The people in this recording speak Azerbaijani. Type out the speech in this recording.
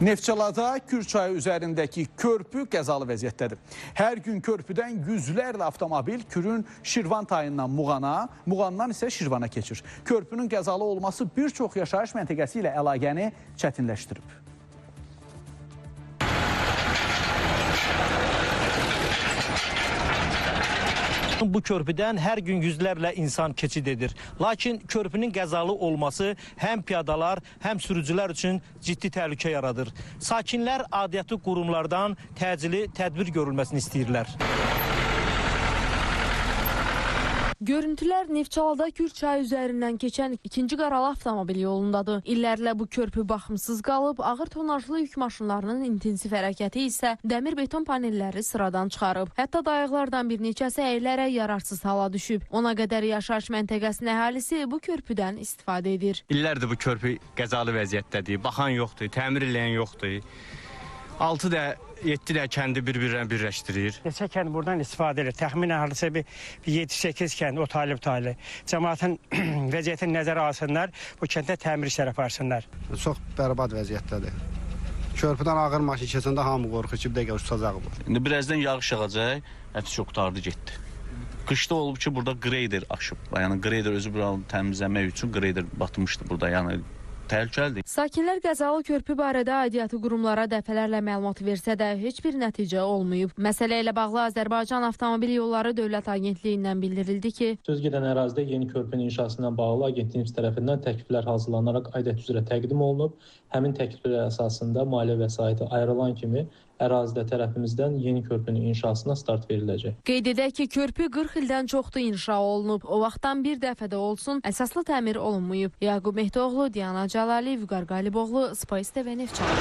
Neftçalada Kür çayı üzərindəki körpü qəzalı vəziyyətdədir. Hər gün körpüdən yüzlərlə avtomobil Kürün Şirvan tayından Muğana, Muğandan isə Şirvana keçir. Körpünün qəzalı olması bir çox yaşayış məntəqəsi ilə əlaqəni çətinləşdirib. Bu körpüdən hər gün yüzlərlə insan keçid edir. Lakin körpünün qəzalı olması həm piyadalar, həm sürücülər üçün ciddi təhlükə yaradır. Sakinlər aidiyyatı qurumlardan təcili tədbir görülməsini istəyirlər. Görüntülər Neftçalada Kür çayı üzərindən keçən 2-ci qaralı avtomobil yolundadır. İllərlə bu körpü baxımsız qalıb, ağır tonajlı yük maşınlarının intensiv hərəkəti isə dəmir beton panelləri sıradan çıxarıb. Hətta dayaqlardan bir neçəsi əyilərək yararsız hala düşüb. Ona qədər yaşayış məntəqəsinin əhalisi bu körpüdən istifadə edir. İllərdir bu körpü qəzalı vəziyyətdədir. Baxan yoxdur, təmir eləyən yoxdur. 6-7 də kəndi bir-birinə birləşdirir. Neçə kənd buradan istifadə edir. Təxminən hardasa bir 7-8 kənd o talib. Cəmaatın vəziyyətini nəzərə alsınlar, bu kəndə təmir işləri aparsınlar. Çox bərbad vəziyyətdədir. Körpüdən ağır maşın keçəndə hamı qorxur ki, bir dəqiqə uçacaq bu. İndi birazdan yağış yağacaq, həbs çox qurtardı getdi. Qışda olub ki, burada qreyder aşıb. Yəni qreyder özü buranı təmizləmək üçün qreyder batmışdı burada. Yəni təhlükəlidir. Sakinlər qəzalı körpü barədə aidiyyatı qurumlara dəfələrlə məlumat versə də heç bir nəticə olmayıb. Məsələ ilə bağlı Azərbaycan Avtomobil Yolları Dövlət Agentliyindən bildirildi ki, söz gedən ərazidə yeni körpünün inşasından bağlı agentliyimiz tərəfindən təkliflər hazırlanaraq aidiyyat üzrə təqdim olunub. Həmin təkliflər əsasında maliyyə vəsaiti ayrılan kimi ərazidə tərəfimizdən yeni körpünün inşasına start veriləcək. Qeyd edək ki, körpü 40 ildən çoxdur inşa olunub. O vaxtdan bir dəfə də olsun əsaslı təmir olunmayıb. Yaqub Mehdoğlu, Diana Cəlali, Vüqar Qaliboğlu, Spice TV Neftçala.